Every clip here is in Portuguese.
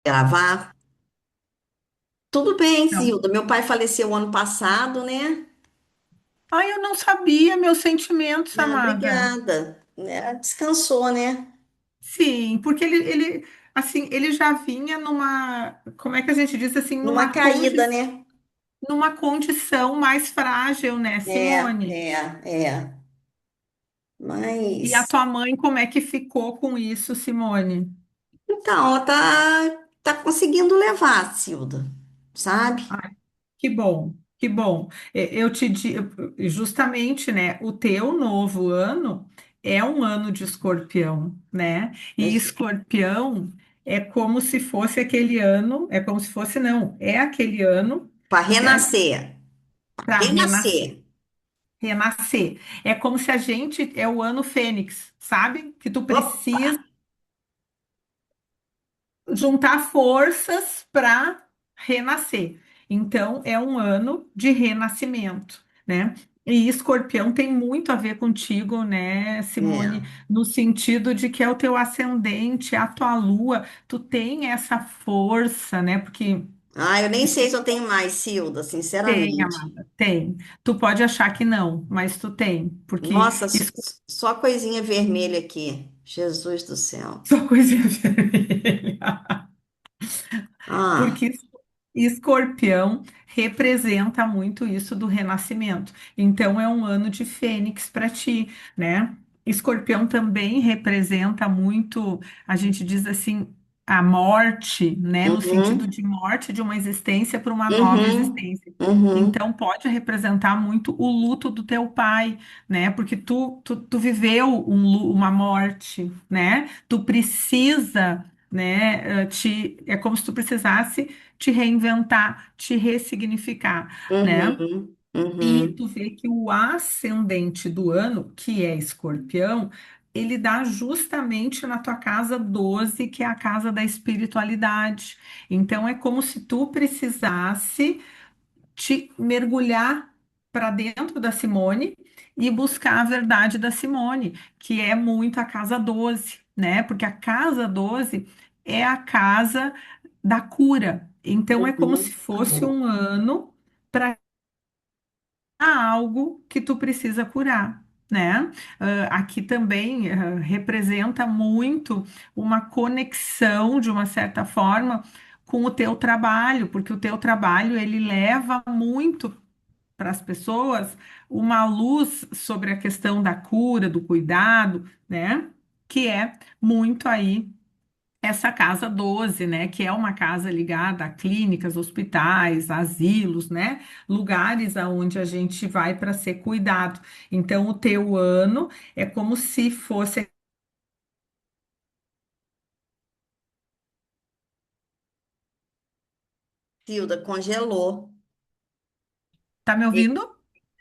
Gravar? Tudo bem, Não. Zilda. Meu pai faleceu ano passado, né? Ai, eu não sabia meus sentimentos, Ah, amada. obrigada. Descansou, né? Sim, porque assim, ele já vinha numa, como é que a gente diz assim, Numa caída, né? numa condição mais frágil, né, É, Simone? é. E a Mas, tua mãe, como é que ficou com isso, Simone? então, ela tá conseguindo levar, Zilda, sabe? Ai, que bom, que bom. Eu te digo, justamente, né, o teu novo ano é um ano de escorpião, né? E escorpião é como se fosse aquele ano, é como se fosse, não, é aquele ano Para renascer. Para para renascer. renascer. Renascer. É como se a gente é o ano fênix, sabe? Que tu Opa! precisa juntar forças para renascer. Então, é um ano de renascimento, né? E escorpião tem muito a ver contigo, né, Simone? É. No sentido de que é o teu ascendente, a tua lua, tu tem essa força, né? Porque Ah, eu nem sei se eu tenho mais, Silda, tem, sinceramente. amada, tem. Tu pode achar que não, mas tu tem, porque Nossa, isso só coisinha vermelha aqui. Jesus do céu. é só coisinha vermelha. Ah, Porque Escorpião representa muito isso do renascimento. Então é um ano de fênix para ti, né? Escorpião também representa muito, a gente diz assim, a morte, né? No sentido uhum, de morte de uma existência para uma nova uhum, existência. uhum, Então pode representar muito o luto do teu pai, né? Porque tu viveu uma morte, né? Tu precisa, né? É como se tu precisasse te reinventar, te ressignificar, né? uhum, E uhum, tu vê que o ascendente do ano, que é Escorpião, ele dá justamente na tua casa 12, que é a casa da espiritualidade. Então é como se tu precisasse te mergulhar para dentro da Simone e buscar a verdade da Simone, que é muito a casa 12, né? Porque a casa 12 é a casa da cura. Então é como se uhum. fosse um ano para algo que tu precisa curar. Né? Aqui também representa muito uma conexão, de uma certa forma, com o teu trabalho, porque o teu trabalho ele leva muito para as pessoas uma luz sobre a questão da cura, do cuidado, né? Que é muito aí essa casa 12, né? Que é uma casa ligada a clínicas, hospitais, asilos, né? Lugares aonde a gente vai para ser cuidado. Então, o teu ano é como se fosse. Hilda, congelou. Tá me E ouvindo?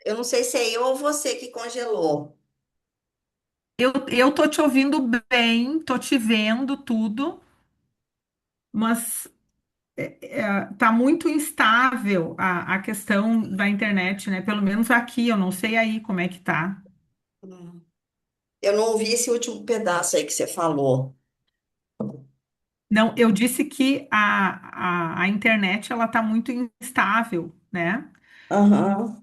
eu não sei se é eu ou você que congelou. Eu tô te ouvindo bem, tô te vendo tudo, mas tá muito instável a questão da internet, né? Pelo menos aqui, eu não sei aí como é que tá. Hum. Eu não ouvi esse último pedaço aí que você falou. Não, eu disse que a internet ela tá muito instável, né? Aham.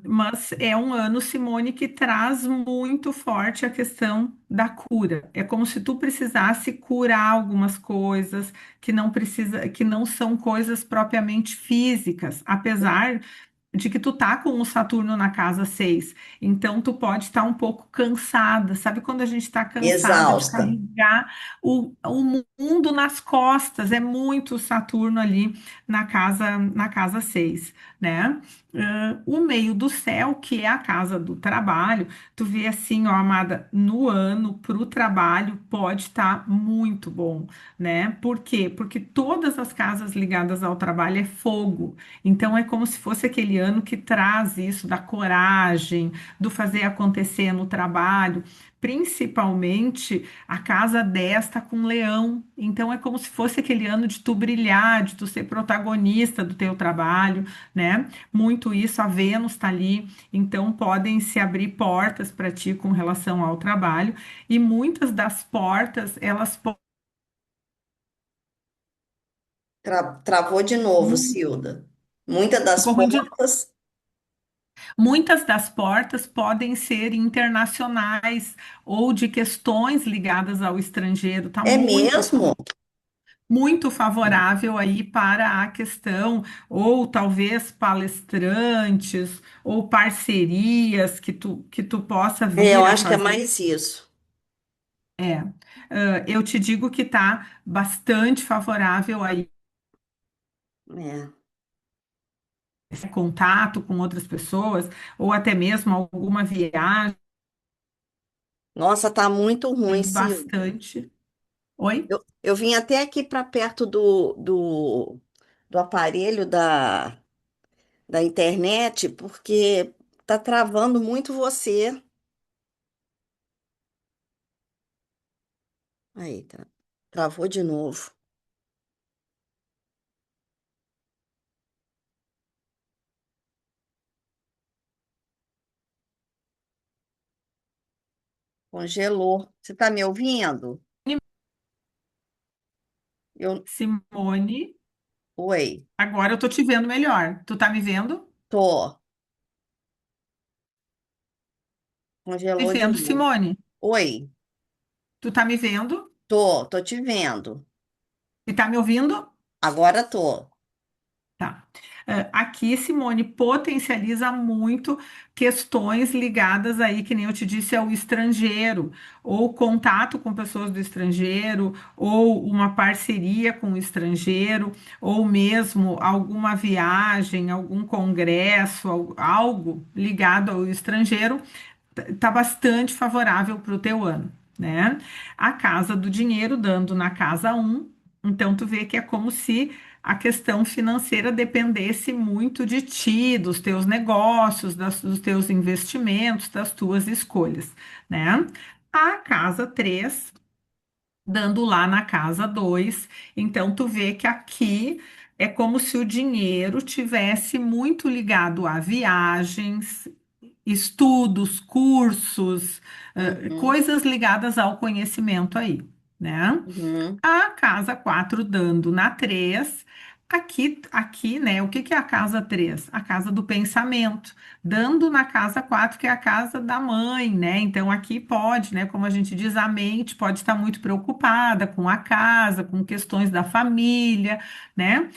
Mas é um ano, Simone, que traz muito forte a questão da cura. É como se tu precisasse curar algumas coisas que não precisa, que não são coisas propriamente físicas, apesar de que tu tá com o Saturno na casa 6, então tu pode estar um pouco cansada. Sabe quando a gente está cansada de Exausta. carregar o mundo nas costas? É muito o Saturno ali na casa 6, né? O meio do céu, que é a casa do trabalho, tu vê assim, ó, amada, no ano para o trabalho pode estar muito bom, né? Por quê? Porque todas as casas ligadas ao trabalho é fogo. Então é como se fosse aquele ano que traz isso da coragem, do fazer acontecer no trabalho, principalmente a casa desta com leão. Então é como se fosse aquele ano de tu brilhar, de tu ser protagonista do teu trabalho, né? Muito isso, a Vênus está ali, então podem se abrir portas para ti com relação ao trabalho, e muitas das portas, elas Travou de novo, Hum, Silda. Muitas das Ficou ruim de... portas. Muitas das portas podem ser internacionais ou de questões ligadas ao estrangeiro. Está É mesmo? muito favorável aí para a questão, ou talvez palestrantes, ou parcerias que tu possa É, eu vir a acho que é fazer. mais isso. É, eu te digo que está bastante favorável aí É. esse contato com outras pessoas, ou até mesmo alguma viagem Nossa, tá muito ruim, Silda. bastante. Oi? Eu vim até aqui para perto do aparelho da internet, porque tá travando muito você. Aí, travou de novo. Congelou. Você tá me ouvindo? Eu, Simone, oi, agora eu tô te vendo melhor. Tu tá me vendo? tô. Me Congelou de vendo, novo. Simone? Oi, Tu tá me vendo? tô te vendo. E tá me ouvindo? Agora tô. Tá. Aqui, Simone, potencializa muito questões ligadas aí, que nem eu te disse, ao estrangeiro, ou contato com pessoas do estrangeiro, ou uma parceria com o estrangeiro, ou mesmo alguma viagem, algum congresso, algo ligado ao estrangeiro tá bastante favorável para o teu ano, né? A casa do dinheiro dando na casa um, então tu vê que é como se a questão financeira dependesse muito de ti, dos teus negócios, dos teus investimentos, das tuas escolhas, né? A casa 3 dando lá na casa 2, então tu vê que aqui é como se o dinheiro tivesse muito ligado a viagens, estudos, cursos, Uhum, coisas ligadas ao conhecimento aí, né? uhum, A casa 4 dando na 3. Aqui, né? O que que é a casa 3? A casa do pensamento. Dando na casa 4 que é a casa da mãe, né? Então aqui pode, né? Como a gente diz, a mente pode estar muito preocupada com a casa, com questões da família, né?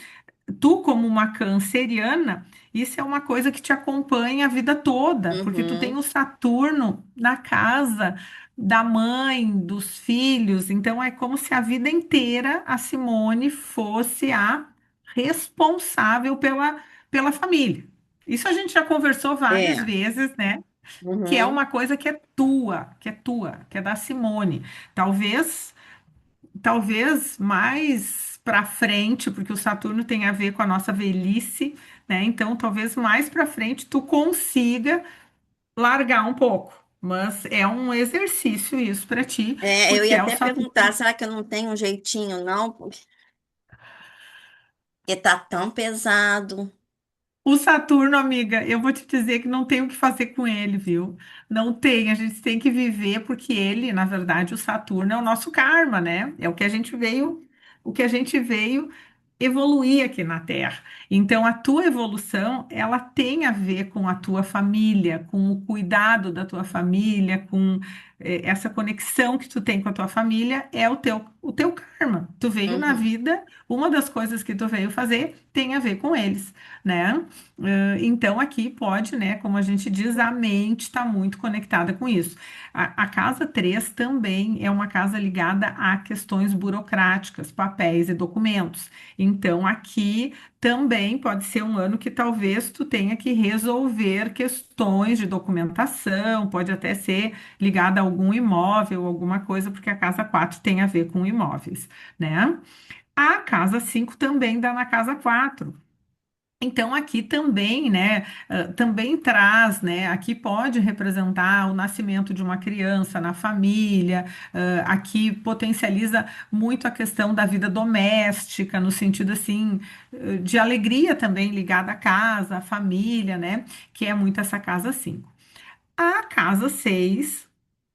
Tu, como uma canceriana, isso é uma coisa que te acompanha a vida toda, porque tu tem uhum. o Saturno na casa da mãe, dos filhos, então é como se a vida inteira a Simone fosse a responsável pela família. Isso a gente já conversou várias É, vezes, né? Que é uhum. uma coisa que é tua, que é tua, que é da Simone. Talvez mais para frente, porque o Saturno tem a ver com a nossa velhice, né? Então, talvez mais para frente tu consiga largar um pouco. Mas é um exercício isso para ti, É, eu porque ia é o até Saturno. perguntar, será que eu não tenho um jeitinho, não? Porque tá tão pesado. O Saturno, amiga, eu vou te dizer que não tem o que fazer com ele, viu? Não tem, a gente tem que viver porque ele, na verdade, o Saturno é o nosso karma, né? É o que a gente veio evoluir aqui na Terra. Então, a tua evolução, ela tem a ver com a tua família, com o cuidado da tua família, com essa conexão que tu tem com a tua família, é o teu karma. Tu veio na Uhum. vida, uma das coisas que tu veio fazer tem a ver com eles, né? Então, aqui pode, né, como a gente diz, a mente está muito conectada com isso. A casa 3 também é uma casa ligada a questões burocráticas, papéis e documentos. Então, aqui também pode ser um ano que talvez tu tenha que resolver questões de documentação, pode até ser ligada a algum imóvel, alguma coisa, porque a casa 4 tem a ver com imóveis, né? A casa 5 também dá na casa 4. Então, aqui também, né, também traz, né, aqui pode representar o nascimento de uma criança na família, aqui potencializa muito a questão da vida doméstica, no sentido, assim, de alegria também ligada à casa, à família, né, que é muito essa casa 5. A casa 6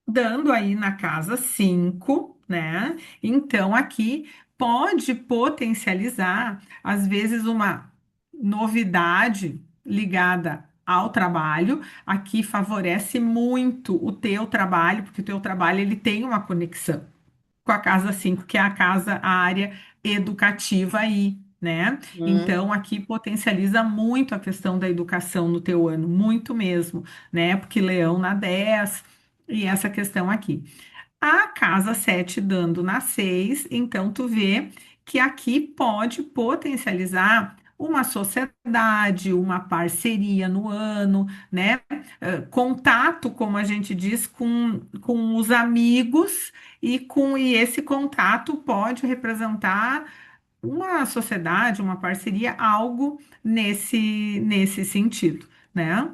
dando aí na casa 5, né? Então aqui pode potencializar, às vezes, uma novidade ligada ao trabalho. Aqui favorece muito o teu trabalho, porque o teu trabalho ele tem uma conexão com a casa 5 que é a casa, a área educativa aí, né? Hum, Então, aqui potencializa muito a questão da educação no teu ano, muito mesmo, né? Porque Leão na 10 e essa questão aqui. A casa 7 dando na 6, então tu vê que aqui pode potencializar uma sociedade, uma parceria no ano, né? Contato, como a gente diz, com os amigos e esse contato pode representar uma sociedade, uma parceria, algo nesse sentido, né?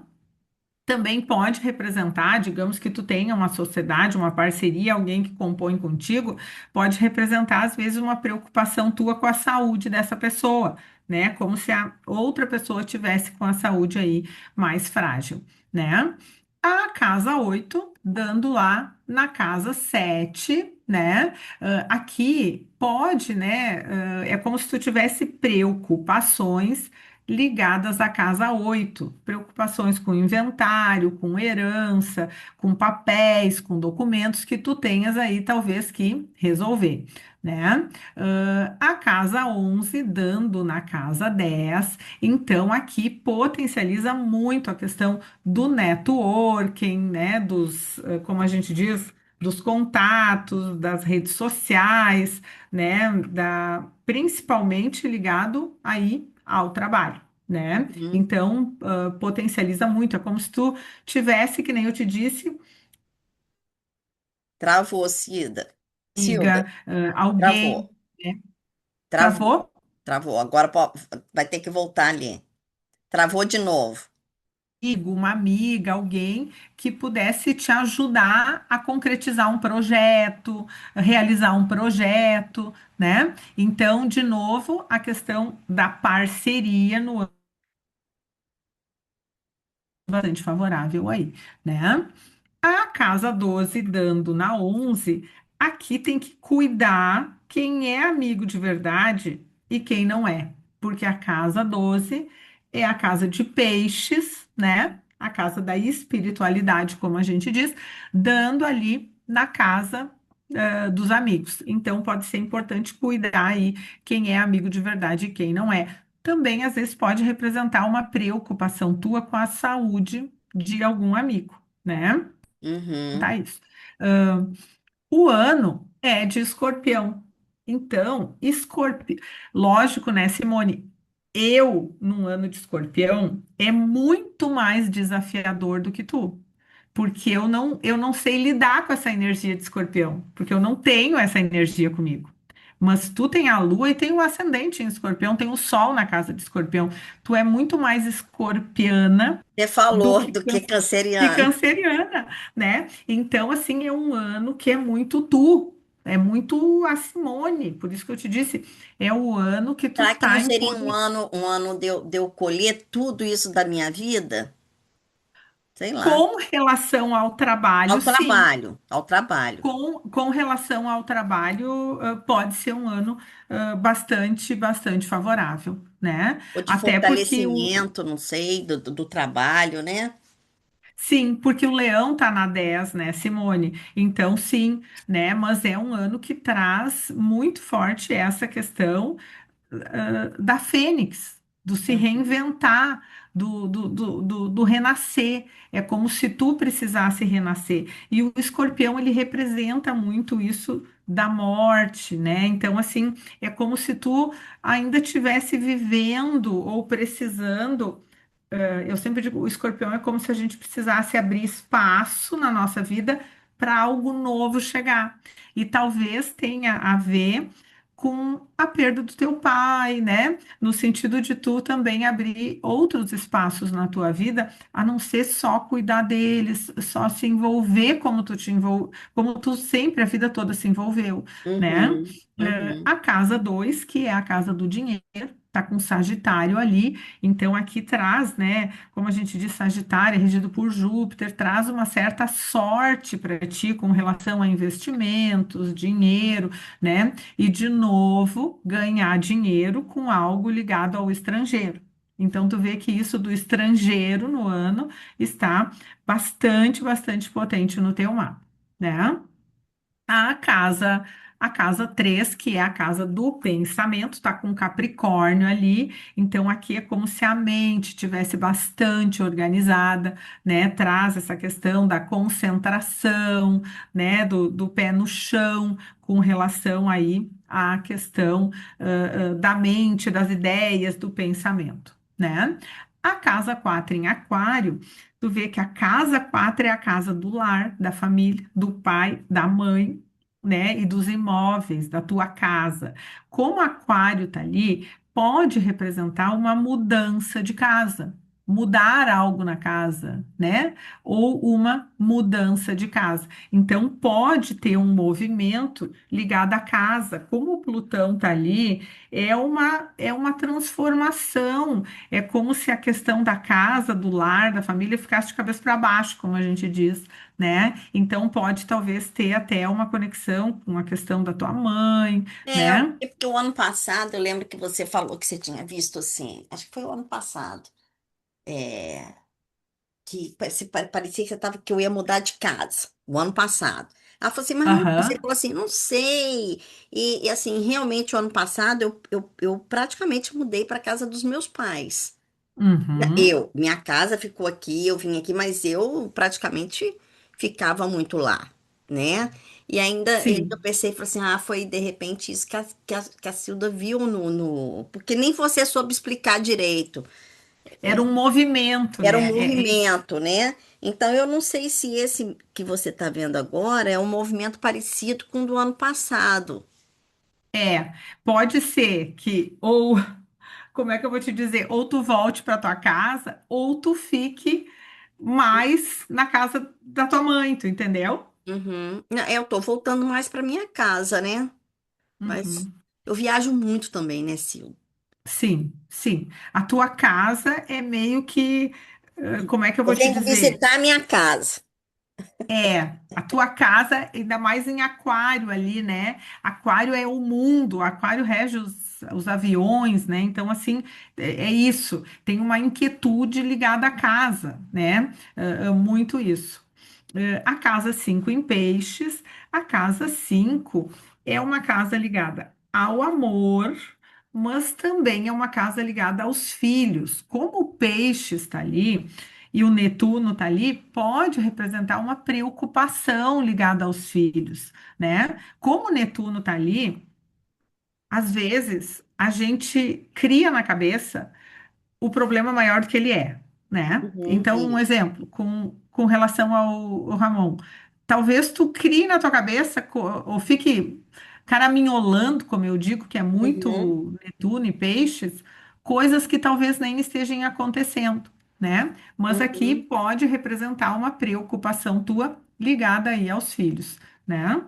Também pode representar, digamos que tu tenha uma sociedade, uma parceria, alguém que compõe contigo, pode representar, às vezes, uma preocupação tua com a saúde dessa pessoa, né? Como se a outra pessoa tivesse com a saúde aí mais frágil, né? A casa 8 dando lá na casa 7, né? Aqui pode, né? É como se tu tivesse preocupações ligadas à casa 8, preocupações com inventário, com herança, com papéis, com documentos que tu tenhas aí talvez que resolver, né? A casa 11 dando na casa 10, então aqui potencializa muito a questão do networking, né? Como a gente diz, dos contatos, das redes sociais, né? Principalmente ligado aí ao trabalho, né? uhum. Então, potencializa muito. É como se tu tivesse, que nem eu te disse, Travou, Cida. Silda, amiga, alguém, travou. né? Travou. Travou? Travou. Agora vai ter que voltar ali. Travou de novo. Uma amiga, alguém que pudesse te ajudar a concretizar um projeto, realizar um projeto, né? Então, de novo, a questão da parceria no ano é bastante favorável aí, né? A casa 12 dando na 11, aqui tem que cuidar quem é amigo de verdade e quem não é. Porque a casa 12 é a casa de peixes, né? A casa da espiritualidade, como a gente diz, dando ali na casa, dos amigos. Então, pode ser importante cuidar aí quem é amigo de verdade e quem não é. Também, às vezes, pode representar uma preocupação tua com a saúde de algum amigo, né? Uhum. Tá isso. O ano é de escorpião. Então, lógico, né, Simone? Eu, num ano de escorpião, é muito mais desafiador do que tu. Porque eu não sei lidar com essa energia de escorpião, porque eu não tenho essa energia comigo. Mas tu tem a lua e tem o ascendente em escorpião, tem o sol na casa de escorpião. Tu é muito mais escorpiana Você do falou que do que que canceriano. canceriana, né? Então, assim, é um ano que é muito tu, é muito a Simone, por isso que eu te disse, é o ano que tu Será que não tá em seria um ano de eu colher tudo isso da minha vida? Sei lá. com relação ao Ao trabalho, sim. trabalho, ao trabalho. Com relação ao trabalho, pode ser um ano bastante favorável, né? Ou de Até porque fortalecimento, não sei, do trabalho, né? sim, porque o leão tá na 10, né, Simone? Então, sim, né? Mas é um ano que traz muito forte essa questão da fênix, do se Uhum. reinventar, do renascer. É como se tu precisasse renascer. E o escorpião, ele representa muito isso da morte, né? Então, assim, é como se tu ainda estivesse vivendo ou precisando. Eu sempre digo, o escorpião é como se a gente precisasse abrir espaço na nossa vida para algo novo chegar. E talvez tenha a ver com a perda do teu pai, né? No sentido de tu também abrir outros espaços na tua vida, a não ser só cuidar deles, só se envolver como tu sempre a vida toda se envolveu, né? Uhum. Uhum. A casa 2 que é a casa do dinheiro. tá com Sagitário ali, então aqui traz, né, como a gente diz, Sagitário é regido por Júpiter, traz uma certa sorte para ti com relação a investimentos, dinheiro, né, e de novo ganhar dinheiro com algo ligado ao estrangeiro. Então, tu vê que isso do estrangeiro no ano está bastante potente no teu mapa, né? A casa, a casa 3 que é a casa do pensamento, tá com Capricórnio ali, então aqui é como se a mente tivesse bastante organizada, né? Traz essa questão da concentração, né? Do pé no chão, com relação aí à questão da mente, das ideias, do pensamento, né? A casa 4 em Aquário. Tu vê que a casa 4 é a casa do lar, da família, do pai, da mãe, né? E dos imóveis, da tua casa. Como Aquário tá ali, pode representar uma mudança de casa, mudar algo na casa, né? Ou uma mudança de casa. Então, pode ter um movimento ligado à casa. Como o Plutão tá ali, é uma transformação. É como se a questão da casa, do lar, da família ficasse de cabeça para baixo, como a gente diz, né? Então pode talvez ter até uma conexão com a questão da tua mãe, né? É porque o ano passado, eu lembro que você falou que você tinha visto assim, acho que foi o ano passado, é, que parecia que que eu ia mudar de casa, o ano passado. Ela falou assim, mas não, você Aham. falou assim, não sei. E, assim, realmente, o ano passado, eu praticamente mudei para casa dos meus pais. Uhum. Minha casa ficou aqui, eu vim aqui, mas eu praticamente ficava muito lá, né? E ainda eu Sim. pensei, falei assim, foi de repente isso que a Cilda viu Porque nem você soube explicar direito. Era um movimento, Era um né? movimento, né? Então eu não sei se esse que você está vendo agora é um movimento parecido com o do ano passado. Pode ser que, ou, como é que eu vou te dizer? Ou tu volte para tua casa, ou tu fique mais na casa da tua mãe, tu entendeu? Uhum. Não, eu tô voltando mais para minha casa, né? Mas Uhum. eu viajo muito também, né, Sil? Sim, sim. A tua casa é meio que, como é que eu Eu vou te venho dizer? visitar a minha casa. A tua casa, ainda mais em Aquário ali, né? Aquário é o mundo, Aquário rege os aviões, né? Então, assim, é isso. Tem uma inquietude ligada à casa, né? Muito isso. A casa 5 em Peixes, a casa 5 é uma casa ligada ao amor, mas também é uma casa ligada aos filhos. Como o Peixes está ali e o Netuno está ali, pode representar uma preocupação ligada aos filhos, né? Como o Netuno está ali, às vezes a gente cria na cabeça o problema maior do que ele é, né? Uhum, Então, um isso. exemplo, com relação ao Ramon, talvez tu crie na tua cabeça ou fique caraminholando, como eu digo, que é Uhum, muito Netuno e Peixes, coisas que talvez nem estejam acontecendo, né? Mas aqui uhum, pode representar uma preocupação tua ligada aí aos filhos, né?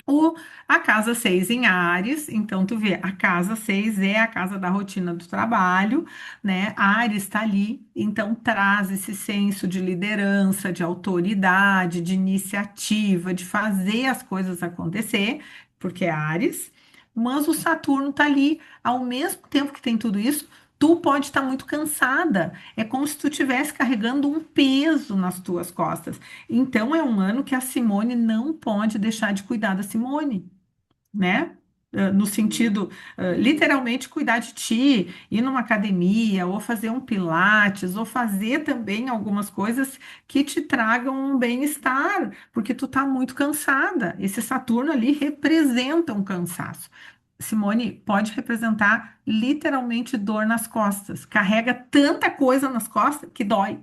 O, a casa 6 em Áries, então tu vê, a casa 6 é a casa da rotina do trabalho, né? Áries está ali, então traz esse senso de liderança, de autoridade, de iniciativa, de fazer as coisas acontecer, porque é Áries, mas o Saturno está ali, ao mesmo tempo que tem tudo isso, tu pode estar muito cansada, é como se tu estivesse carregando um peso nas tuas costas. Então é um ano que a Simone não pode deixar de cuidar da Simone, né? No uhum, sentido, literalmente cuidar de ti, ir numa academia, ou fazer um pilates, ou fazer também algumas coisas que te tragam um bem-estar, porque tu tá muito cansada. Esse Saturno ali representa um cansaço. Simone pode representar literalmente dor nas costas. Carrega tanta coisa nas costas que dói,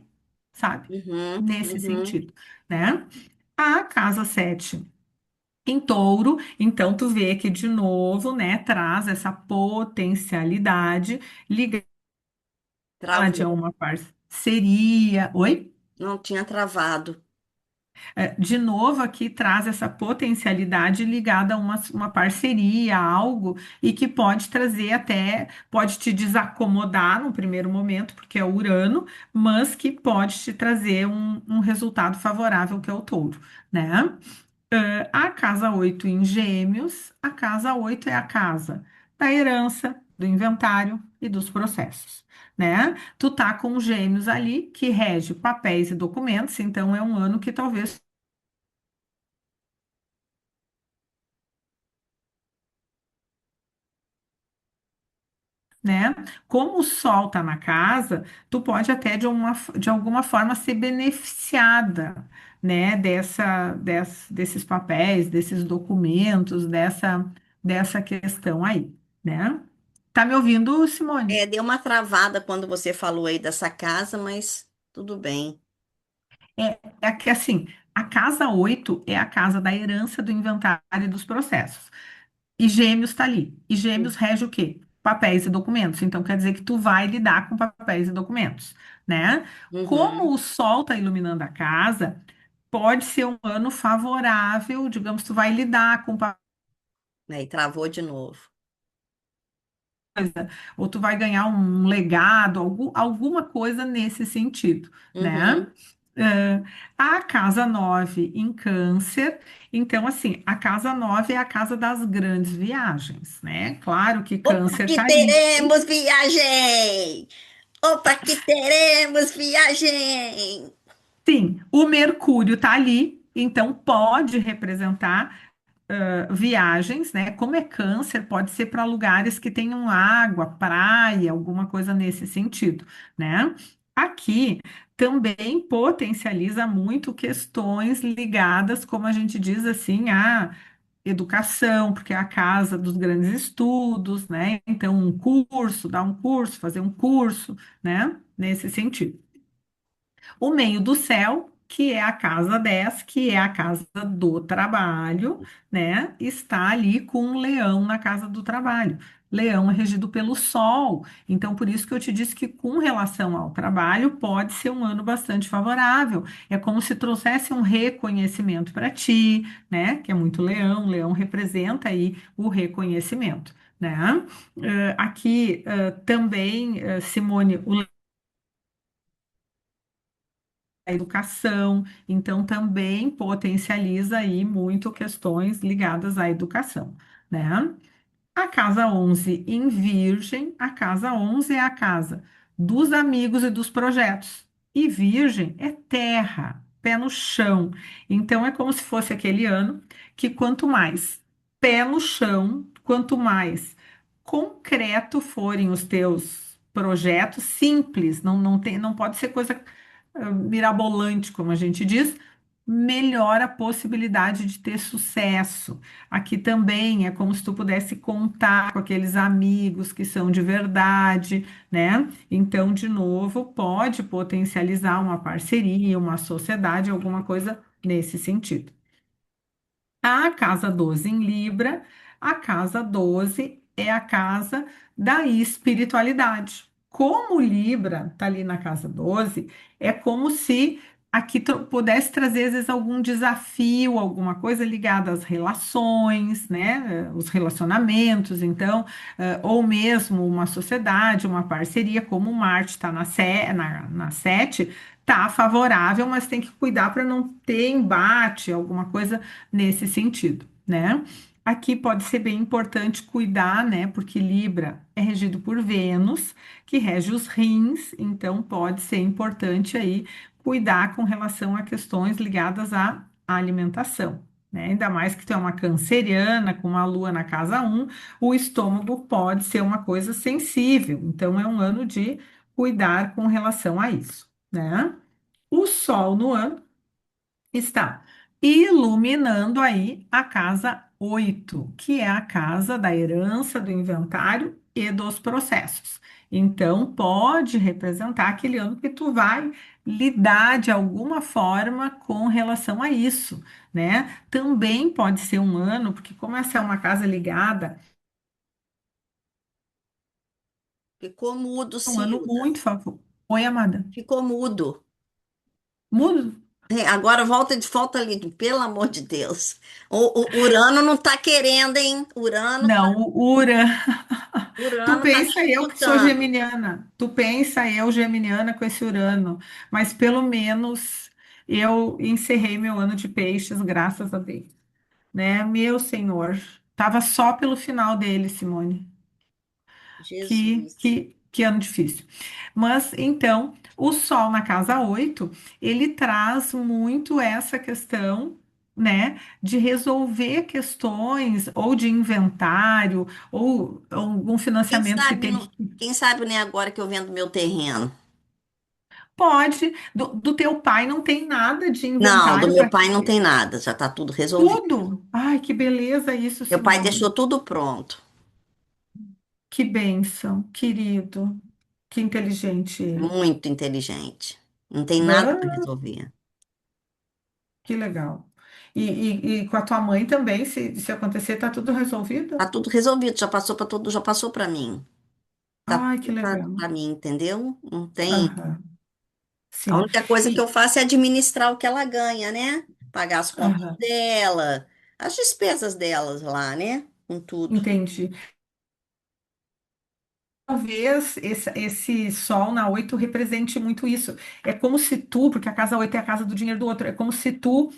sabe? uhum, Nesse uhum. sentido, né? A casa 7 em touro, então tu vê que de novo, né, traz essa potencialidade ligada a Travou. uma parceria. Oi? Não tinha travado. De novo, aqui traz essa potencialidade ligada a uma parceria, a algo, e que pode trazer até, pode te desacomodar no primeiro momento, porque é Urano, mas que pode te trazer um resultado favorável, que é o touro, né? A casa 8 em Gêmeos, a casa 8 é a casa da herança, do inventário e dos processos, né? Tu tá com Gêmeos ali, que rege papéis e documentos, então é um ano que talvez, né? Como o Sol tá na casa, tu pode até de alguma forma ser beneficiada, né? Desses papéis, desses documentos, dessa questão aí, né? Tá me ouvindo, Simone? É, deu uma travada quando você falou aí dessa casa, mas tudo bem. É que assim, a casa 8 é a casa da herança do inventário e dos processos. E Gêmeos está ali. E Gêmeos rege o quê? Papéis e documentos. Então quer dizer que tu vai lidar com papéis e documentos, né? Como Uhum. o Sol está iluminando a casa, pode ser um ano favorável, digamos, tu vai lidar com Aí travou de novo. ou tu vai ganhar um legado, alguma coisa nesse sentido, né? Uhum. É, a casa 9 em Câncer, então, assim, a casa 9 é a casa das grandes viagens, né? Claro que Opa, Câncer que tá ali. teremos viagem! Opa, que teremos viagem! Sim, o Mercúrio tá ali, então pode representar viagens, né? Como é Câncer, pode ser para lugares que tenham água, praia, alguma coisa nesse sentido, né? Aqui também potencializa muito questões ligadas, como a gente diz assim, à educação, porque é a casa dos grandes estudos, né? Então, um curso, dar um curso, fazer um curso, né? Nesse sentido. O meio do céu, que é a casa 10, que é a casa do trabalho, né? Está ali com um leão na casa do trabalho. Leão é regido pelo Sol. Então, por isso que eu te disse que, com relação ao trabalho, pode ser um ano bastante favorável. É como se trouxesse um reconhecimento para ti, né? Que é muito leão. Leão representa aí o reconhecimento, né? Aqui também, Simone, o a educação, então também potencializa aí muito questões ligadas à educação, né? A casa 11 em Virgem, a casa 11 é a casa dos amigos e dos projetos. E Virgem é terra, pé no chão. Então é como se fosse aquele ano que quanto mais pé no chão, quanto mais concreto forem os teus projetos, simples, não pode ser coisa mirabolante, como a gente diz, melhora a possibilidade de ter sucesso. Aqui também é como se tu pudesse contar com aqueles amigos que são de verdade, né? Então, de novo, pode potencializar uma parceria, uma sociedade, alguma coisa nesse sentido. A casa 12 em Libra, a casa 12 é a casa da espiritualidade. Como Libra está ali na casa 12, é como se aqui pudesse trazer, às vezes, algum desafio, alguma coisa ligada às relações, né? Os relacionamentos, então, ou mesmo uma sociedade, uma parceria, como Marte está na 7, tá favorável, mas tem que cuidar para não ter embate, alguma coisa nesse sentido, né? Aqui pode ser bem importante cuidar, né? Porque Libra é regido por Vênus, que rege os rins, então pode ser importante aí cuidar com relação a questões ligadas à alimentação, né? Ainda mais que tu é uma canceriana com uma lua na casa 1, o estômago pode ser uma coisa sensível, então é um ano de cuidar com relação a isso, né? O Sol no ano está iluminando aí a casa 8, que é a casa da herança, do inventário e dos processos. Então, pode representar aquele ano que tu vai lidar de alguma forma com relação a isso, né? Também pode ser um ano, porque como essa é uma casa ligada, Ficou mudo, um ano Silda. muito favorável. Oi, amada. Ficou mudo. Mudo? Agora volta de volta ali, pelo amor de Deus. O Urano não tá querendo, hein? Não, o Urano. Tu Urano tá te pensa eu que sou chutando. geminiana. Tu pensa eu geminiana com esse Urano. Mas pelo menos eu encerrei meu ano de peixes, graças a Deus. Né? Meu Senhor. Tava só pelo final dele, Simone. Jesus. Que ano difícil. Mas então, o Sol na casa 8 ele traz muito essa questão, né, de resolver questões ou de inventário ou algum Quem financiamento que sabe, teve. quem sabe nem agora que eu vendo meu terreno. Pode, do teu pai não tem nada de Não, do inventário meu para pai não tem nada, já tá tudo resolvido. tudo. Ai, que beleza isso, Meu pai Simone. deixou tudo pronto. Que bênção, querido. Que inteligente ele. Muito inteligente. Não tem nada para Ah, resolver. que legal. E com a tua mãe também, se acontecer, tá tudo Tá resolvido? tudo resolvido, já passou para todo, já passou para mim. Tá Ai, que tudo legal. para mim, entendeu? Não tem. Aham, A sim. única coisa que eu E, faço é administrar o que ela ganha, né? Pagar as contas aham, dela, as despesas delas lá, né? Com tudo. entendi. Talvez esse sol na 8 represente muito isso. É como se tu, porque a casa 8 é a casa do dinheiro do outro, é como se tu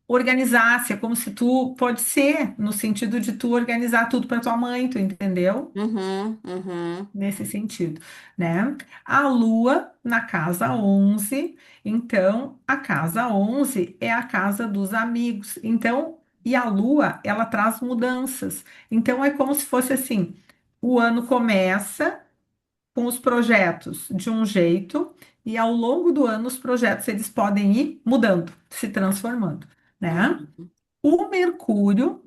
organizasse, é como se tu, pode ser, no sentido de tu organizar tudo para tua mãe, tu entendeu? Uhum, uhum. Nesse sentido, né? A Lua na casa 11, então a casa 11 é a casa dos amigos. Então, e a Lua, ela traz mudanças. Então é como se fosse assim, o ano começa com os projetos de um jeito e ao longo do ano os projetos eles podem ir mudando, se transformando, né? Uhum. O Mercúrio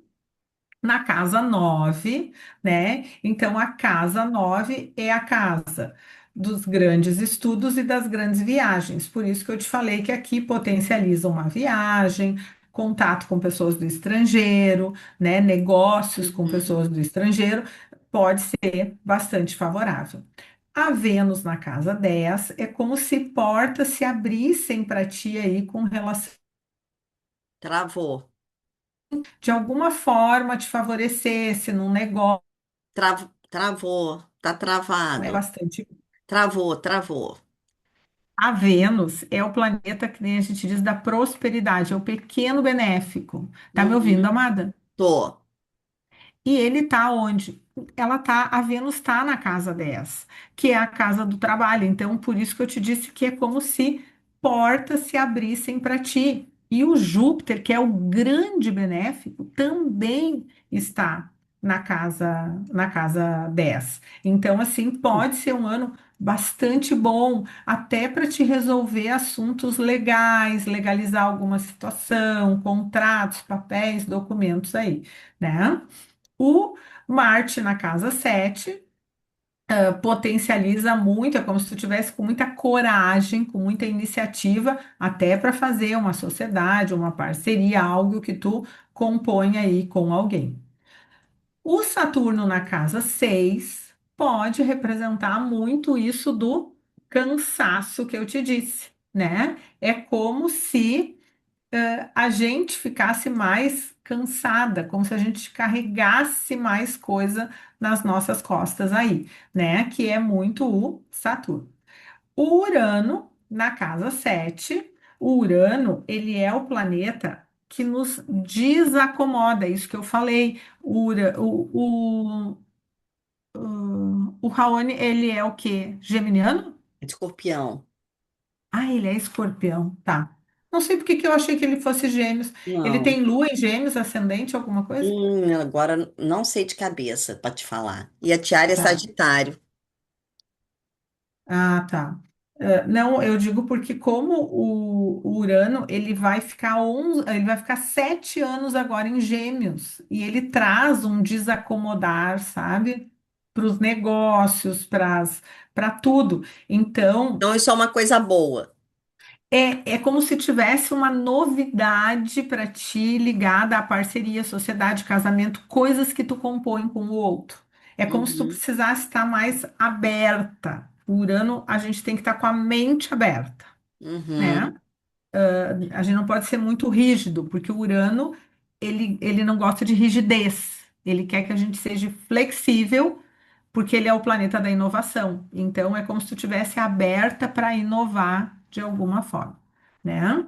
na casa 9, né? Então, a casa 9 é a casa dos grandes estudos e das grandes viagens. Por isso que eu te falei que aqui potencializa uma viagem, contato com pessoas do estrangeiro, né? Negócios com Uhum. pessoas do estrangeiro, pode ser bastante favorável. A Vênus na casa 10 é como se portas se abrissem para ti aí com relação, Travou. de alguma forma, te favorecesse num negócio. Travou. Tá É travado. bastante. Travou, travou. A Vênus é o planeta que nem a gente diz da prosperidade, é o pequeno benéfico. Tá me ouvindo, Uhum. amada? Tô. E ele tá onde? A Vênus está na casa 10, que é a casa do trabalho. Então, por isso que eu te disse que é como se portas se abrissem para ti. E o Júpiter, que é o grande benéfico, também está na casa 10. Então, assim, pode ser um ano bastante bom, até para te resolver assuntos legais, legalizar alguma situação, contratos, papéis, documentos aí, né? O Marte na casa 7 potencializa muito, é como se tu tivesse com muita coragem, com muita iniciativa, até para fazer uma sociedade, uma parceria, algo que tu compõe aí com alguém. O Saturno na casa 6 pode representar muito isso do cansaço que eu te disse, né? É como se a gente ficasse mais cansada, como se a gente carregasse mais coisa nas nossas costas aí, né? Que é muito o Saturno. O Urano, na casa 7, o Urano, ele é o planeta que nos desacomoda, é isso que eu falei. O Raoni, ele é o quê? Geminiano? Escorpião. Ah, ele é escorpião, tá. Não sei por que que eu achei que ele fosse gêmeos. Ele Não. tem lua em gêmeos, ascendente, alguma coisa? Agora não sei de cabeça para te falar. E a Tiara é Tá. Sagitário. Ah, tá. Não, eu digo porque como o Urano, ele vai ficar 7 anos agora em gêmeos. E ele traz um desacomodar, sabe? Para os negócios, para tudo. Então, Então, isso é uma coisa boa. é como se tivesse uma novidade para ti ligada à parceria, sociedade, casamento, coisas que tu compõe com o outro. É como se tu Uhum, precisasse estar mais aberta. O Urano, a gente tem que estar com a mente aberta, uhum. né? A gente não pode ser muito rígido, porque o Urano, ele não gosta de rigidez. Ele quer que a gente seja flexível, porque ele é o planeta da inovação. Então, é como se tu tivesse aberta para inovar de alguma forma, né?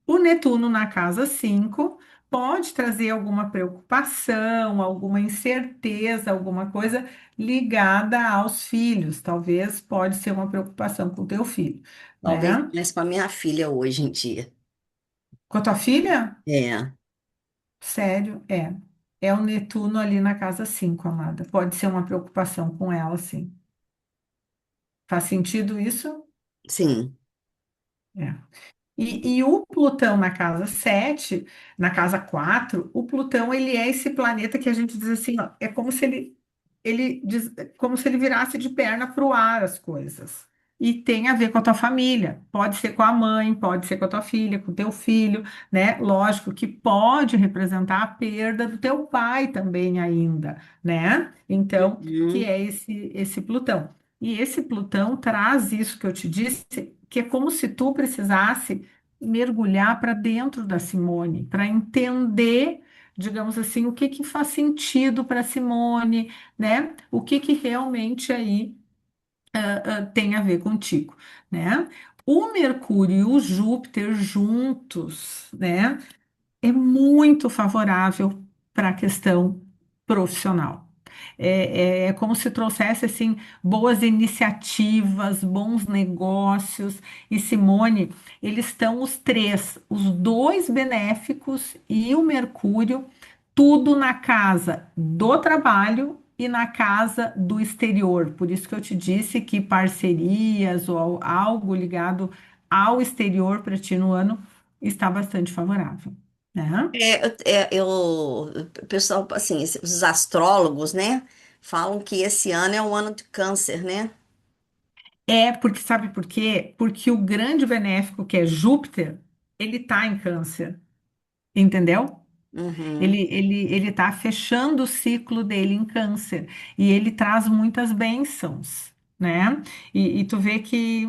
O Netuno na casa 5 pode trazer alguma preocupação, alguma incerteza, alguma coisa ligada aos filhos. Talvez pode ser uma preocupação com o teu filho, Talvez né? mais com a minha filha hoje em dia. Com a tua filha? É, Sério, é. É o Netuno ali na casa 5, amada. Pode ser uma preocupação com ela, sim. Faz sentido isso? sim. É. E o Plutão na casa 7, na casa 4, o Plutão ele é esse planeta que a gente diz assim, ó, é como se como se ele virasse de perna para o ar as coisas. E tem a ver com a tua família. Pode ser com a mãe, pode ser com a tua filha, com o teu filho, né? Lógico que pode representar a perda do teu pai também ainda, né? Então, que Uhum. é esse Plutão. E esse Plutão traz isso que eu te disse, que é como se tu precisasse mergulhar para dentro da Simone, para entender, digamos assim, o que que faz sentido para Simone, né? O que que realmente aí tem a ver contigo, né? O Mercúrio e o Júpiter juntos, né? É muito favorável para a questão profissional. É como se trouxesse assim boas iniciativas, bons negócios. E Simone, eles estão os três, os dois benéficos e o Mercúrio, tudo na casa do trabalho e na casa do exterior. Por isso que eu te disse que parcerias ou algo ligado ao exterior para ti no ano está bastante favorável, né? O pessoal, assim, os astrólogos, né, falam que esse ano é o ano de câncer, né? É porque, sabe por quê? Porque o grande benéfico, que é Júpiter, ele está em Câncer, entendeu? Uhum. Ele está fechando o ciclo dele em Câncer e ele traz muitas bênçãos, né? E tu vê que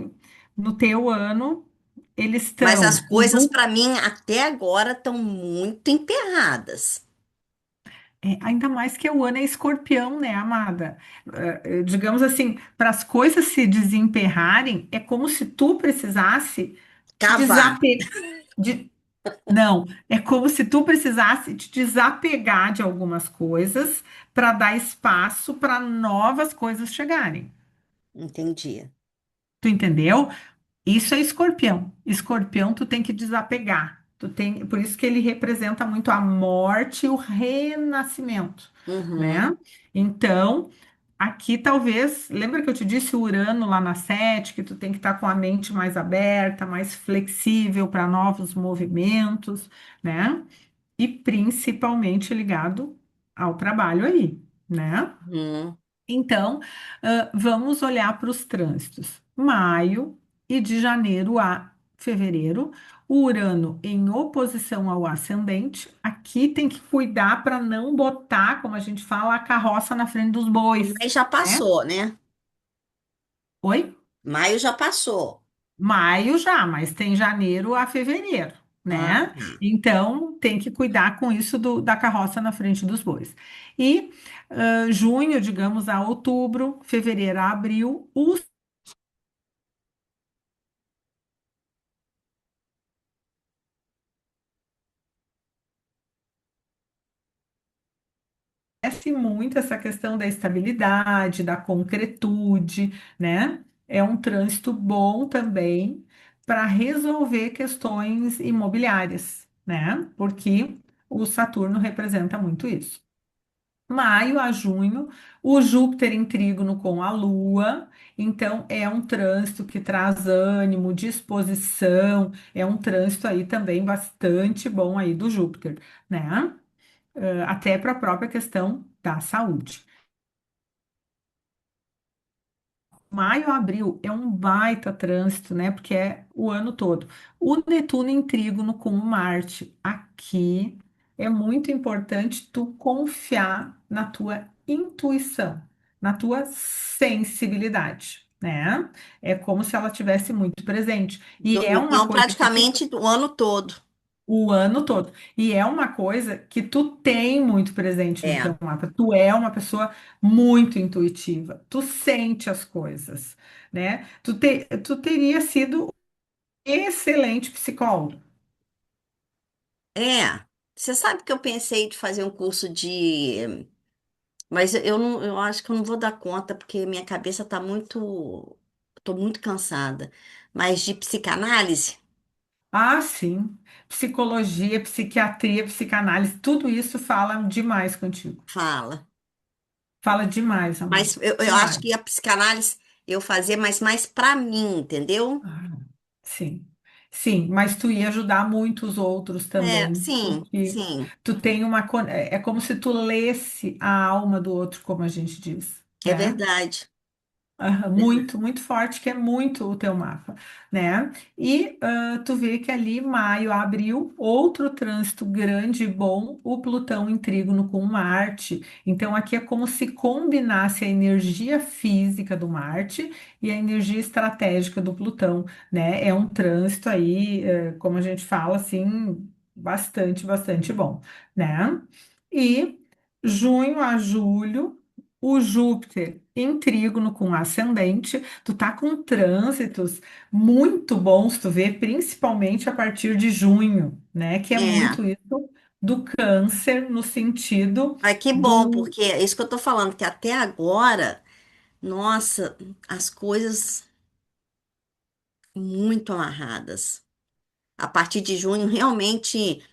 no teu ano eles Mas as estão. coisas, para mim, até agora, estão muito emperradas. Ainda mais que o ano é escorpião, né, amada? Digamos assim, para as coisas se desemperrarem, é como se tu precisasse te Cavar. desapegar. Não, é como se tu precisasse te desapegar de algumas coisas para dar espaço para novas coisas chegarem. Entendi. Tu entendeu? Isso é escorpião. Escorpião, tu tem que desapegar. Tu tem, por isso que ele representa muito a morte e o renascimento, Uhum. né? Então, aqui talvez, lembra que eu te disse o Urano lá na 7, que tu tem que estar com a mente mais aberta, mais flexível para novos movimentos, né? E principalmente ligado ao trabalho aí, né? Uhum. Então, vamos olhar para os trânsitos. Maio e de janeiro a fevereiro, o Urano em oposição ao ascendente. Aqui tem que cuidar para não botar, como a gente fala, a carroça na frente dos bois, Mas já né? passou, né? Oi? Maio já passou. Maio já, mas tem janeiro a fevereiro, Ah, né? tá. Então tem que cuidar com isso da carroça na frente dos bois. E junho, digamos, a outubro, fevereiro a abril, o acontece muito essa questão da estabilidade, da concretude, né? É um trânsito bom também para resolver questões imobiliárias, né? Porque o Saturno representa muito isso. Maio a junho, o Júpiter em trígono com a Lua, então é um trânsito que traz ânimo, disposição, é um trânsito aí também bastante bom aí do Júpiter, né? Até para a própria questão da saúde. Maio a abril é um baita trânsito, né? Porque é o ano todo. O Netuno em trígono com o Marte. Aqui é muito importante tu confiar na tua intuição, na tua sensibilidade, né? É como se ela tivesse muito presente. E é uma Então, coisa que tu praticamente o ano todo. o ano todo. E é uma coisa que tu tem muito presente no É. teu mapa. Tu é uma pessoa muito intuitiva. Tu sente as coisas, né? Tu teria sido excelente psicólogo. É. Você sabe que eu pensei de fazer um curso de. Mas eu não, eu acho que eu não vou dar conta, porque minha cabeça tá muito. Tô muito cansada. Mas de psicanálise, Ah, sim. Psicologia, psiquiatria, psicanálise, tudo isso fala demais contigo. fala. Fala demais, amada. Mas eu acho Demais. que a psicanálise eu fazia, mas mais pra mim, entendeu? Ah, sim. Sim, mas tu ia ajudar muitos outros É, também, sim, porque sim. tu tem uma. É como se tu lesse a alma do outro, como a gente diz, É né? verdade. Aham, muito, muito forte, que é muito o teu mapa, né? E tu vê que ali, maio, abril, outro trânsito grande e bom, o Plutão em trígono com Marte. Então, aqui é como se combinasse a energia física do Marte e a energia estratégica do Plutão, né? É um trânsito aí, como a gente fala, assim, bastante, bastante bom, né? E junho a julho. O Júpiter em trígono com ascendente, tu tá com trânsitos muito bons, tu vê, principalmente a partir de junho, né? Que é É. muito isso do câncer no sentido Ai, que bom, do. porque é isso que eu tô falando, que até agora, nossa, as coisas muito amarradas. A partir de junho, realmente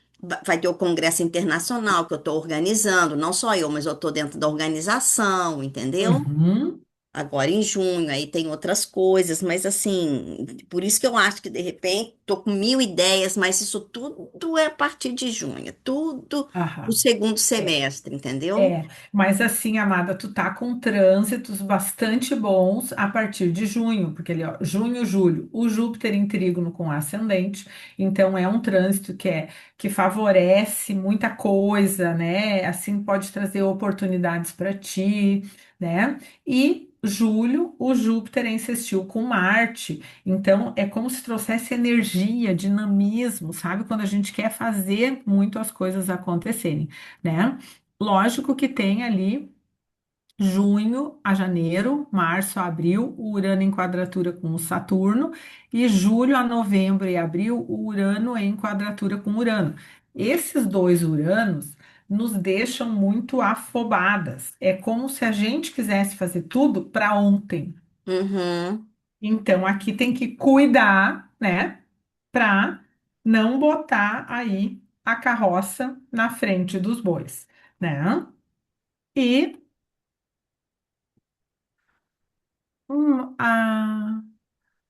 vai ter o Congresso Internacional que eu estou organizando, não só eu, mas eu estou dentro da organização, entendeu? Uhum, Agora em junho, aí tem outras coisas, mas assim, por isso que eu acho que de repente tô com 1000 ideias, mas isso tudo é a partir de junho, é tudo o aham. segundo É. semestre, entendeu? É, mas assim, amada, tu tá com trânsitos bastante bons a partir de junho, porque ali, ó, junho, julho, o Júpiter em trígono com ascendente, então é um trânsito que favorece muita coisa, né? Assim pode trazer oportunidades para ti, né? E julho, o Júpiter em sextil com Marte, então é como se trouxesse energia, dinamismo, sabe? Quando a gente quer fazer muito as coisas acontecerem, né? Lógico que tem ali junho a janeiro, março a abril, o Urano em quadratura com o Saturno, e julho a novembro e abril, o Urano em quadratura com Urano. Esses dois Uranos nos deixam muito afobadas. É como se a gente quisesse fazer tudo para ontem. Uhum. Então, aqui tem que cuidar, né, para não botar aí a carroça na frente dos bois, né? E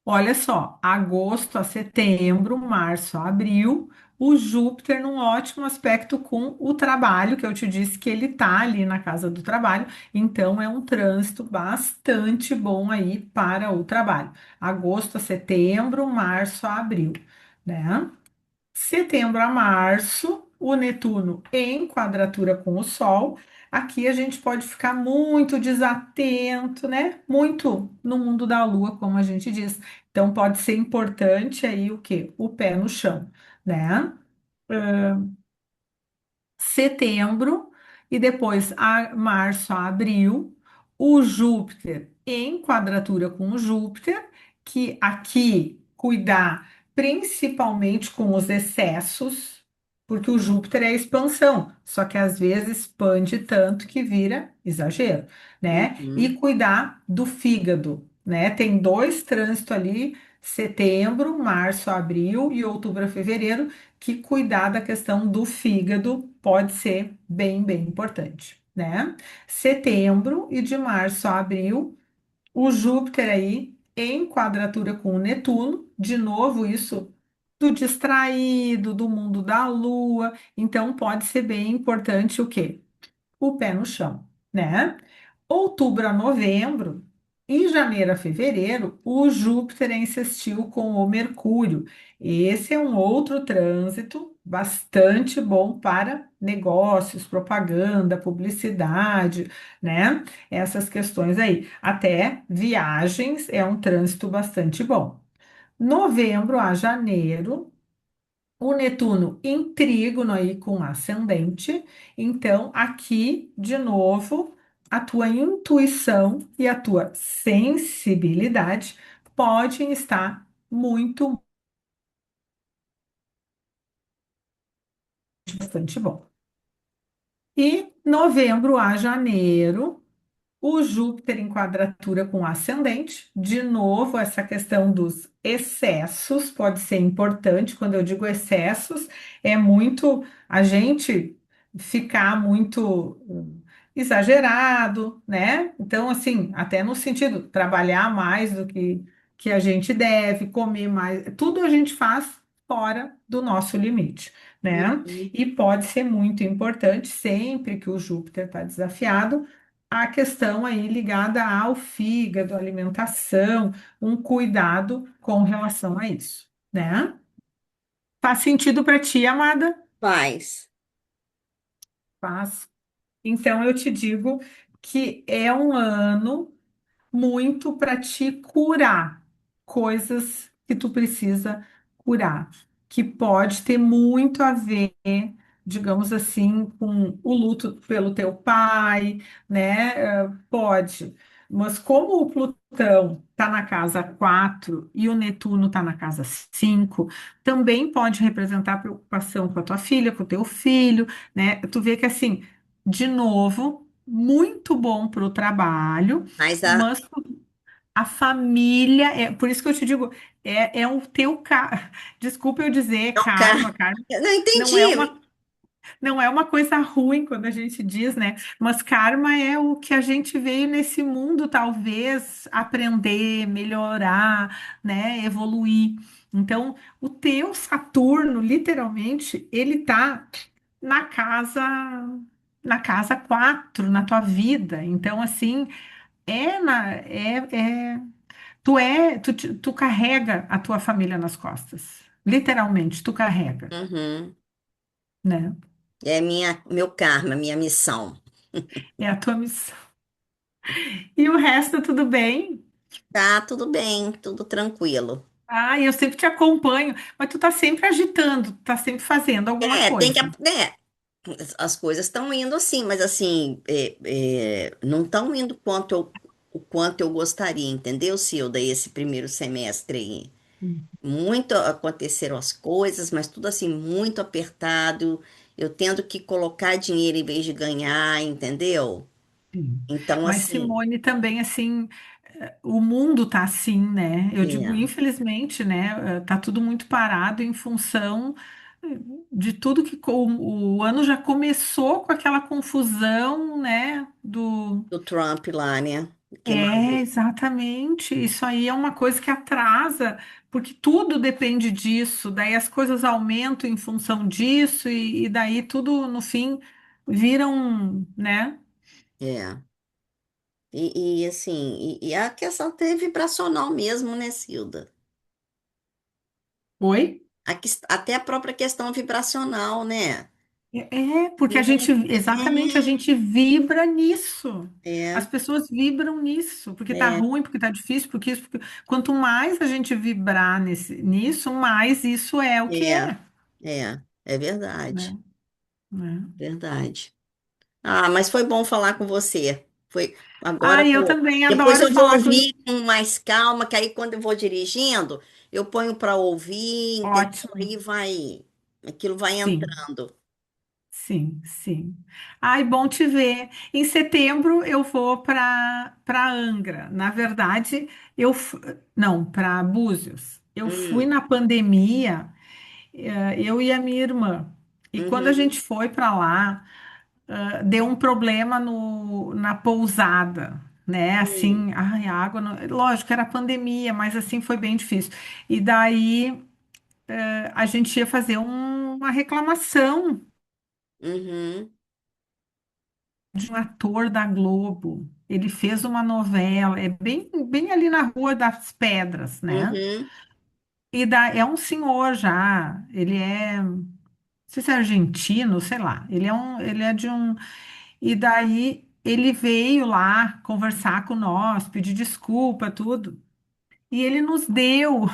olha só, agosto a setembro, março a abril, o Júpiter num ótimo aspecto com o trabalho, que eu te disse que ele tá ali na casa do trabalho, então é um trânsito bastante bom aí para o trabalho. Agosto a setembro, março a abril, né? Setembro a março, o Netuno em quadratura com o Sol. Aqui a gente pode ficar muito desatento, né? Muito no mundo da Lua, como a gente diz. Então pode ser importante aí o quê? O pé no chão, né? Setembro e depois março a abril, o Júpiter em quadratura com o Júpiter, que aqui cuidar principalmente com os excessos, porque o Júpiter é a expansão, só que às vezes expande tanto que vira exagero, né? E Uhum. cuidar do fígado, né? Tem dois trânsitos ali, setembro, março, abril e outubro a fevereiro, que cuidar da questão do fígado pode ser bem, bem importante, né? Setembro e de março a abril, o Júpiter aí em quadratura com o Netuno, de novo isso do distraído, do mundo da Lua, então pode ser bem importante o quê? O pé no chão, né? Outubro a novembro e janeiro a fevereiro, o Júpiter é em sextil com o Mercúrio. Esse é um outro trânsito bastante bom para negócios, propaganda, publicidade, né? Essas questões aí. Até viagens é um trânsito bastante bom. Novembro a janeiro, o Netuno em trígono aí com ascendente. Então, aqui, de novo, a tua intuição e a tua sensibilidade podem estar muito, bastante bom. E novembro a janeiro, o Júpiter em quadratura com ascendente, de novo, essa questão dos excessos pode ser importante. Quando eu digo excessos, é muito a gente ficar muito exagerado, né? Então, assim, até no sentido, trabalhar mais do que a gente deve, comer mais, tudo a gente faz fora do nosso limite, né? Uhum. E pode ser muito importante sempre que o Júpiter está desafiado a questão aí ligada ao fígado, alimentação, um cuidado com relação a isso, né? Faz sentido para ti, amada? Faz. Faz. Então eu te digo que é um ano muito para te curar coisas que tu precisa curar, que pode ter muito a ver, digamos assim, com o luto pelo teu pai, né? Pode. Mas como o Plutão está na casa 4 e o Netuno está na casa 5, também pode representar preocupação com a tua filha, com o teu filho, né? Tu vê que assim, de novo, muito bom para o trabalho, Mas mas a família, por isso que eu te digo, é o teu desculpa eu dizer não, cara, karma eu não não é entendi. não é uma coisa ruim quando a gente diz, né? Mas karma é o que a gente veio nesse mundo, talvez, aprender, melhorar, né? Evoluir. Então, o teu Saturno, literalmente, ele tá na casa, na casa 4 na tua vida. Então, assim, tu carrega a tua família nas costas. Literalmente, tu carrega, Uhum. né? É meu karma, minha missão. É a tua missão. E o resto, tudo bem? Tá tudo bem, tudo tranquilo. Ah, eu sempre te acompanho, mas tu tá sempre agitando, tu tá sempre fazendo alguma Tem que, coisa. né? As coisas estão indo assim, mas assim, não estão indo o quanto eu gostaria, entendeu, Silda? Esse primeiro semestre aí. Hum. Muito aconteceram as coisas, mas tudo assim, muito apertado. Eu tendo que colocar dinheiro em vez de ganhar, entendeu? Sim. Então, Mas assim, Simone também assim, o mundo tá assim, né? Eu digo, é, infelizmente, né? Tá tudo muito parado em função eh, de tudo que o ano já começou com aquela confusão, né? Do do Trump lá, né? Que É, maluco. exatamente. Isso aí é uma coisa que atrasa, porque tudo depende disso. Daí as coisas aumentam em função disso, e daí tudo, no fim, viram, né? É. E a questão até vibracional mesmo, né, Silda? Oi? Até a própria questão vibracional, né? Porque a gente, exatamente, a É, gente vibra nisso. As é, pessoas vibram nisso, porque tá é, ruim, porque tá difícil, porque isso, quanto mais a gente vibrar nisso, mais isso é o que é, é, é verdade, né? Né? verdade. Ah, mas foi bom falar com você. Foi, agora Ah, eu eu vou, também depois adoro eu vou falar com. ouvir com mais calma, que aí quando eu vou dirigindo, eu ponho para ouvir, entendeu? Ótimo. Aí vai, aquilo vai Sim, entrando. sim, sim. Ai, bom te ver. Em setembro eu vou para Angra. Na verdade, não, para Búzios. Eu fui Hum, na pandemia, eu e a minha irmã. E quando a uhum, gente foi para lá, deu um problema na pousada, né? hum, Assim, ai, a água, lógico, era pandemia, mas assim foi bem difícil. E daí a gente ia fazer uma reclamação uhum, de um ator da Globo. Ele fez uma novela, é bem ali na Rua das Pedras, né? uhum, É um senhor já, ele é. sei se é argentino, sei lá. Ele é de um. E daí ele veio lá conversar com nós, pedir desculpa, tudo. E ele nos deu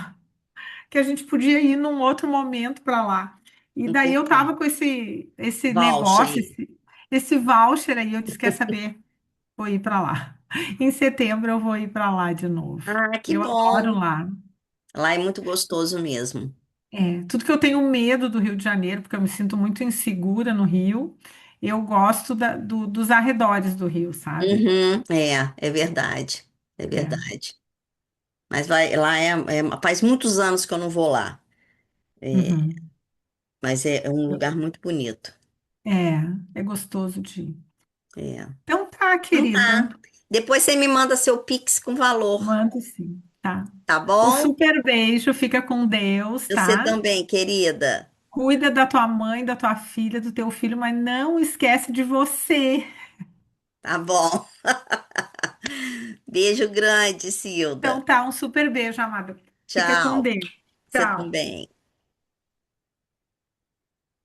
que a gente podia ir num outro momento para lá. E Um daí eu cupom. tava com esse negócio, Voucher. esse voucher aí, eu disse, quer saber? Vou ir para lá. Em setembro eu vou ir para lá de novo. Ah, que Eu adoro bom. lá. Lá é muito gostoso mesmo. É, tudo que eu tenho medo do Rio de Janeiro, porque eu me sinto muito insegura no Rio, eu gosto dos arredores do Rio, sabe? Uhum, é verdade. É É. verdade. Mas lá faz muitos anos que eu não vou lá. É, Uhum. mas é um lugar muito bonito. É gostoso de ir. É. Então tá, Então querida. tá. Depois você me manda seu Pix com valor, Mando sim, tá? tá Um bom? super beijo, fica com Deus, Você tá? também, querida. Cuida da tua mãe, da tua filha, do teu filho, mas não esquece de você. Tá bom. Beijo grande, Então Silda. tá, um super beijo, amada. Fica com Tchau. Deus. Você Tchau. também.